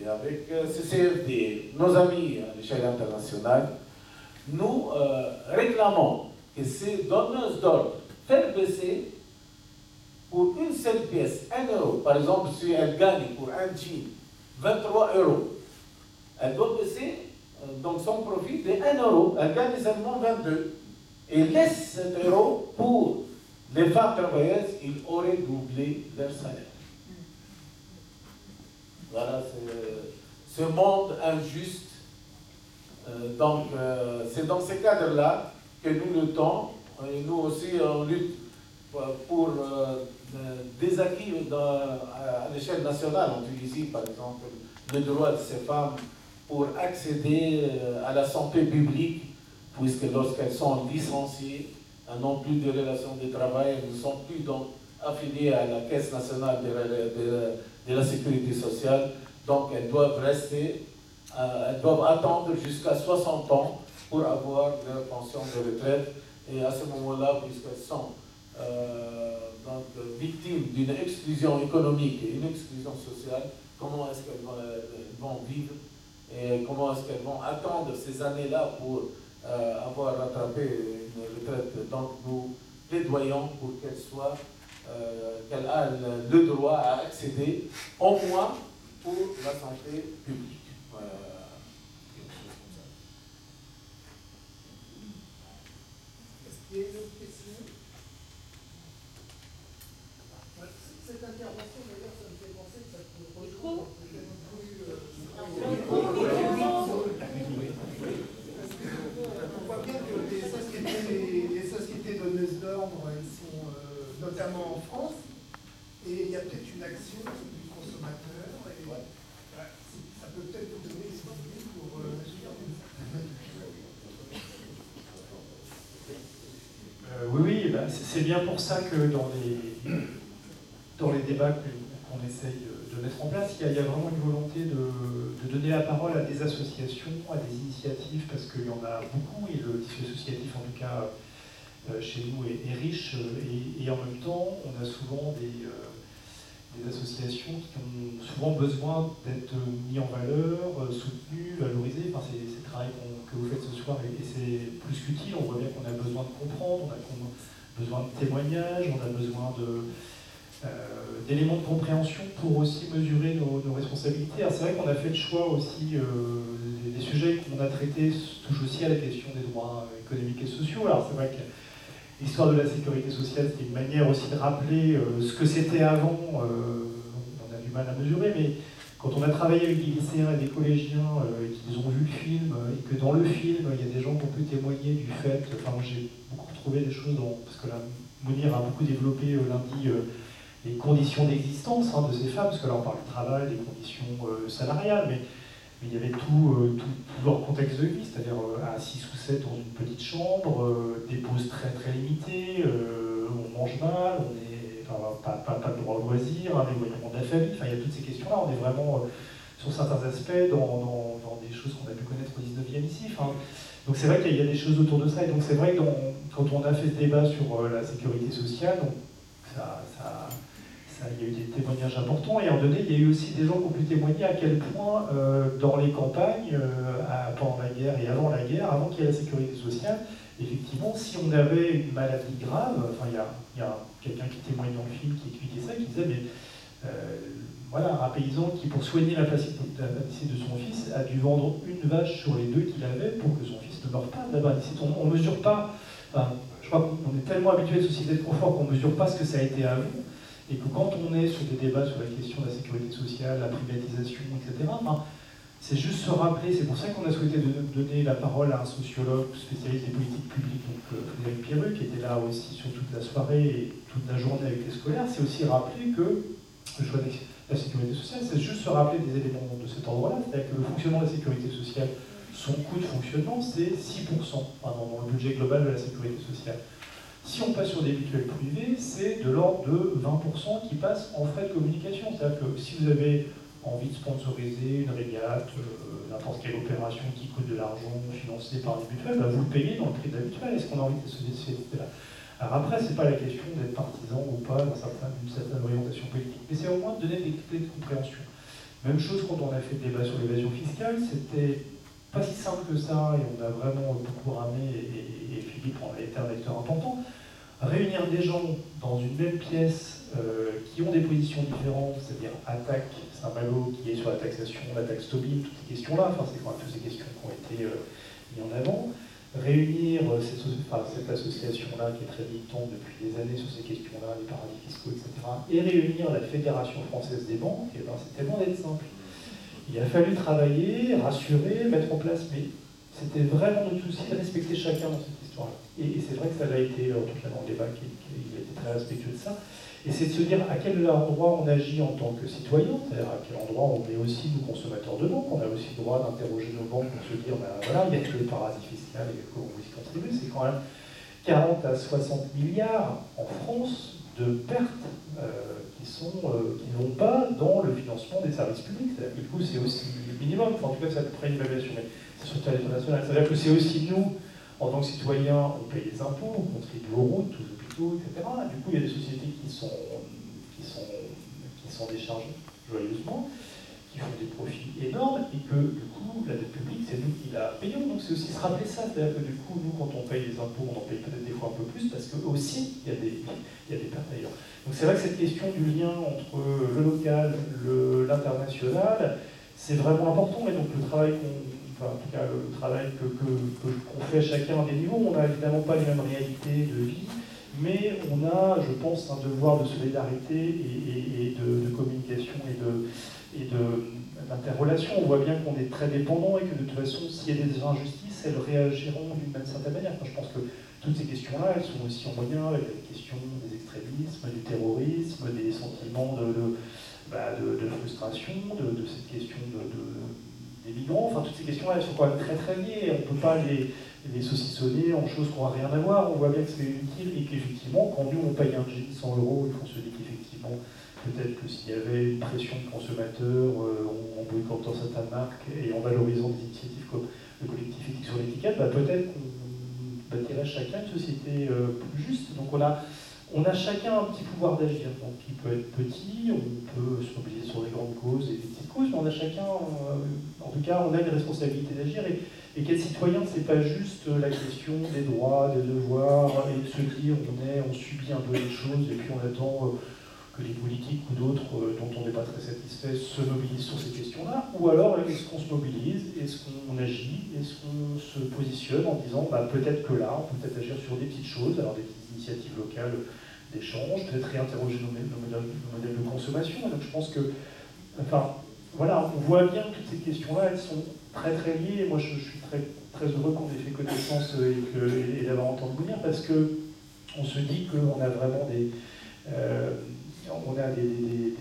et avec CCFD, nos amis à l'échelle internationale, nous réclamons que ces donneuses d'ordre faire baisser pour une seule pièce 1 euro. Par exemple, si elle gagne pour un jean 23 euros, elle doit baisser donc son profit de 1 euro. Elle gagne seulement 22. Et laisse 7 euros pour les femmes travailleuses, ils auraient doublé leur salaire. Voilà, ce monde injuste. Donc, c'est dans ces cadres-là que nous luttons. Et nous aussi, on lutte pour des acquis à l'échelle nationale. En Tunisie, par exemple, le droit de ces femmes pour accéder à la santé publique, puisque lorsqu'elles sont licenciées, elles n'ont plus de relations de travail, elles ne sont plus donc affiliées à la Caisse nationale de la sécurité sociale, donc elles doivent rester, elles doivent attendre jusqu'à 60 ans pour avoir leur pension de retraite. Et à ce moment-là, puisqu'elles sont donc, victimes d'une exclusion économique et une exclusion sociale, comment est-ce qu'elles vont vivre et comment est-ce qu'elles vont attendre ces années-là pour avoir rattrapé une retraite. Donc nous plaidoyons pour qu'elle soit, qu'elle a le droit à accéder au moins pour la santé publique. Est-ce qu'il y a une autre question? Cette intervention, d'ailleurs, ça me fait penser que ça peut rejoindre on voit bien que les sociétés donneuses d'ordre, elles sont notamment en France, et il y a peut-être une action du consommateur, et ça peut peut-être vous donner des idées pour agir comme ça. Oui, bah, c'est bien pour ça que dans les débats qu'on essaye de mettre en place, il y a vraiment une volonté de donner la parole à des associations, à des initiatives, parce qu'il y en a beaucoup, et le tissu associatif, en tout cas, chez nous, est riche, et en même temps, on a souvent des associations qui ont souvent besoin d'être mis en valeur, soutenues, valorisées. Enfin, c'est le travail que vous faites ce soir, et c'est plus qu'utile. On voit bien qu'on a besoin de comprendre, on a besoin de témoignages, on a besoin d'éléments de compréhension pour aussi mesurer nos responsabilités. Alors c'est vrai qu'on a fait le choix aussi, les sujets qu'on a traités touchent aussi à la question des droits économiques et sociaux. Alors c'est vrai que l'histoire de la sécurité sociale, c'est une manière aussi de rappeler ce que c'était avant. On a du mal à mesurer, mais quand on a travaillé avec des lycéens et des collégiens et qu'ils ont vu le film, et que dans le film, il y a des gens qui ont pu témoigner du fait, enfin moi j'ai beaucoup retrouvé des choses, parce que là, Mounir a beaucoup développé lundi les conditions d'existence de ces femmes, parce que là on parle du travail, des conditions salariales, mais il y avait tout leur contexte de vie, c'est-à-dire à 6 ou 7 dans une petite chambre, des pauses très très limitées, on mange mal, on est, pas de droit au loisir, un éloignement de la famille, enfin il y a toutes ces questions-là, on est vraiment sur certains aspects dans des choses qu'on a pu connaître au 19e ici. Donc c'est vrai qu'il y a des choses autour de ça, et donc c'est vrai que quand on a fait ce débat sur la sécurité sociale, donc, il y a eu des témoignages importants, et en donné, il y a eu aussi des gens qui ont pu témoigner à quel point, dans les campagnes, pendant la guerre et avant la guerre, avant qu'il y ait la sécurité sociale, effectivement, si on avait une maladie grave, enfin, il y a quelqu'un qui témoigne dans le film, qui expliquait ça, qui disait, mais voilà, un paysan qui, pour soigner la placide de son fils, a dû vendre une vache sur les 2 qu'il avait pour que son fils ne meure pas de la maladie. On ne mesure pas, je crois qu'on est tellement habitué à la société de confort qu'on ne mesure pas ce que ça a été avant. Et que quand on est sur des débats sur la question de la sécurité sociale, la privatisation, etc., c'est juste se rappeler, c'est pour ça qu'on a souhaité donner la parole à un sociologue spécialiste des politiques publiques, donc Frédéric Pierru, qui était là aussi sur toute la soirée et toute la journée avec les scolaires. C'est aussi rappeler que le choix de la sécurité sociale, c'est juste se rappeler des éléments de cet ordre-là, c'est-à-dire que le fonctionnement de la sécurité sociale, son coût de fonctionnement, c'est 6% dans le budget global de la sécurité sociale. Si on passe sur des mutuelles privées, c'est de l'ordre de 20% qui passent en frais de communication. C'est-à-dire que si vous avez envie de sponsoriser une régate, n'importe quelle opération qui coûte de l'argent financée par les mutuelles, vous le payez dans le prix de la mutuelle. Est-ce qu'on a envie de se décider là? Alors après, c'est pas la question d'être partisan ou pas d'une certaine orientation politique, mais c'est au moins de donner des clés de compréhension. Même chose quand on a fait le débat sur l'évasion fiscale, c'était pas si simple que ça, et on a vraiment beaucoup ramé, et Philippe en a été un acteur important. Réunir des gens dans une même pièce qui ont des positions différentes, c'est-à-dire Attaque Saint-Malo qui est sur la taxation, la taxe Tobin, toutes ces questions-là, enfin c'est quand même toutes ces questions qui ont été mises en avant. Réunir cette association-là qui est très militante depuis des années sur ces questions-là, les paradis fiscaux, etc. Et réunir la Fédération française des banques, et ben, c'était loin d'être simple. Il a fallu travailler, rassurer, mettre en place, mais c'était vraiment notre souci de respecter chacun dans cette histoire-là. Et c'est vrai que ça a été, en tout cas dans le débat, qu'il a été très respectueux de ça. Et c'est de se dire à quel endroit on agit en tant que citoyen, c'est-à-dire à quel endroit on est aussi nous consommateurs de banques, on a aussi le droit d'interroger nos banques pour se dire, ben voilà, il y a tous les paradis fiscaux, et comment on y contribue, c'est quand même 40 à 60 milliards en France de pertes qui ne vont pas dans le financement des services publics. C'est-à-dire que du coup, c'est aussi le minimum, enfin, en tout cas, c'est à peu près une évaluation, mais c'est surtout à l'échelle nationale. C'est-à-dire que c'est aussi nous, en tant que citoyens, on paye des impôts, on contribue aux routes, aux hôpitaux, etc. Du coup, il y a des sociétés qui sont déchargées joyeusement, qui font des profits énormes, et que du coup, la dette publique, c'est nous qui la payons. Donc c'est aussi se rappeler ça, c'est-à-dire que du coup, nous, quand on paye les impôts, on en paye peut-être des fois un peu plus, parce que aussi, il y a des pertes ailleurs. Donc c'est vrai que cette question du lien entre le local, l'international, c'est vraiment important, et donc le travail en tout cas le travail qu'on fait chacun à des niveaux, on n'a évidemment pas les mêmes réalités de vie, mais on a, je pense, un devoir de solidarité et de communication et d'interrelation. On voit bien qu'on est très dépendants et que de toute façon, s'il y a des injustices, elles réagiront d'une certaine manière. Enfin, je pense que toutes ces questions-là, elles sont aussi en lien avec la question des extrémismes, du terrorisme, des sentiments de frustration, de cette question des migrants. Enfin, toutes ces questions-là, elles sont quand même très très liées. On ne peut pas les saucissonner en choses qui n'ont rien à voir. On voit bien que c'est utile et qu'effectivement, quand nous on paye un jean 100 €, il faut se dire qu'effectivement, peut-être que s'il y avait une pression de consommateurs en boycottant certaines marques et en valorisant des initiatives comme le collectif éthique sur l'étiquette, peut-être qu'on bâtirait chacun une société plus juste. Donc on a chacun un petit pouvoir d'agir, donc qui peut être petit, on peut se mobiliser sur des grandes causes et des petites causes, mais on a chacun, en tout cas, on a une responsabilité d'agir. Et qu'être citoyen, c'est pas juste la question des droits, des devoirs, et de se dire on subit un peu les choses, et puis on attend que les politiques ou d'autres dont on n'est pas très satisfait se mobilisent sur ces questions-là, ou alors est-ce qu'on se mobilise, est-ce qu'on agit, est-ce qu'on se positionne en disant peut-être que là, on peut peut-être agir sur des petites choses, alors des petites initiatives locales d'échange, peut-être réinterroger nos modèles de consommation. Et donc je pense que, voilà, on voit bien que toutes ces questions-là, elles sont très très liées. Et moi, je suis très, très heureux qu'on ait fait connaissance et d'avoir entendu vous dire, parce qu'on se dit qu'on a vraiment des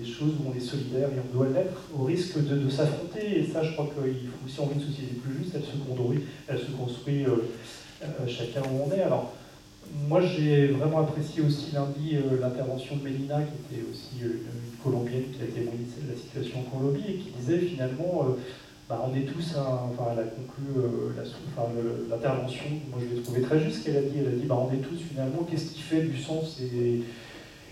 choses où on est solidaire et on doit l'être, au risque de s'affronter. Et ça, je crois qu'il faut, si on veut une société plus juste, elle se construit chacun où on est. Alors, moi, j'ai vraiment apprécié aussi lundi l'intervention de Mélina, qui était aussi une Colombienne qui a témoigné de la situation en Colombie et qui disait finalement, on est tous, elle a conclu l'intervention, moi je l'ai trouvé très juste, qu'elle a dit, on est tous finalement, qu'est-ce qui fait du sens et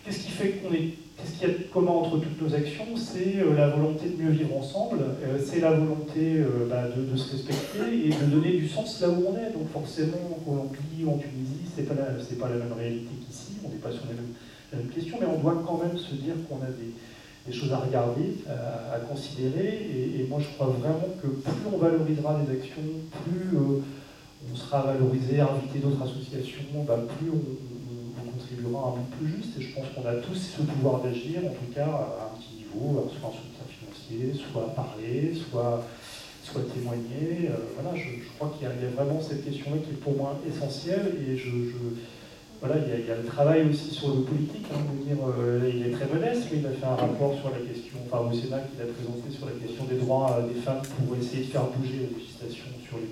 qu'est-ce qui fait qu'est-ce qu'il y a de commun entre toutes nos actions? C'est la volonté de mieux vivre ensemble, c'est la volonté de se respecter et de donner du sens là où on est. Donc forcément, en Colombie ou en Tunisie, c'est pas la même réalité qu'ici, on n'est pas sur la même question, mais on doit quand même se dire qu'on a des choses à regarder, à considérer, et moi je crois vraiment que plus on valorisera les actions, plus on sera valorisé, inviter d'autres associations, plus on contribuera à un monde plus juste, et je pense qu'on a tous ce pouvoir d'agir, en tout cas à un petit niveau, soit un soutien financier, soit parler, soit témoigner. Voilà, je crois qu'il y a vraiment cette question-là qui est pour moi essentielle, et voilà, il y a le travail aussi sur le politique, il est très modeste, mais il a fait un rapport sur la question, au Sénat qu'il a présenté sur la question des droits des femmes pour essayer de faire bouger la législation sur les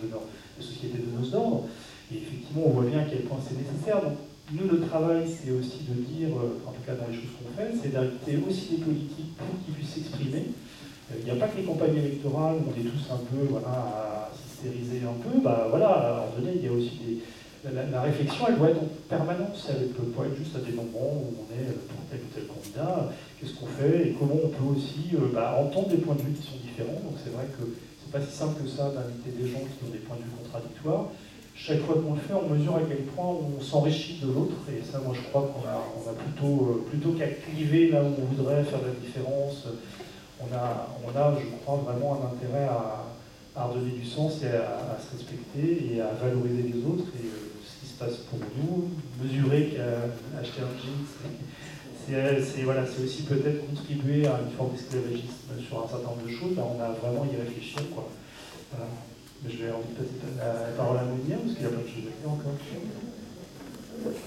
sociétés de donneuses d'ordre. Et effectivement, on voit bien à quel point c'est nécessaire. Donc, nous, le travail, c'est aussi de dire, en tout cas dans les choses qu'on fait, c'est d'inviter aussi les politiques pour qu'ils puissent s'exprimer. Il n'y a pas que les campagnes électorales où on est tous un peu à s'hystériser un peu. À un moment donné, il y a aussi la réflexion, elle doit être en permanence. Elle ne peut pas être juste à des moments où on est pour tel ou tel candidat. Qu'est-ce qu'on fait et comment on peut aussi entendre des points de vue qui sont différents. Donc c'est vrai que c'est pas si simple que ça d'inviter des gens qui ont des points de vue contradictoires. Chaque fois qu'on le fait, on mesure à quel point on s'enrichit de l'autre. Et ça, moi, je crois qu'on a plutôt qu'à cliver là où on voudrait faire de la différence. On a, je crois, vraiment un intérêt à redonner du sens et à se respecter et à valoriser les autres. Et ce qui se passe pour nous, mesurer qu'acheter un jean, c'est aussi peut-être contribuer à une forme d'esclavagisme sur un certain nombre de choses. Là, on a vraiment à y réfléchir, quoi. Voilà. Mais je vais envie de passer la parole à Monia, parce qu'il y a plein de choses à dire encore.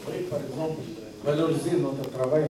Oui, par exemple, valoriser notre travail.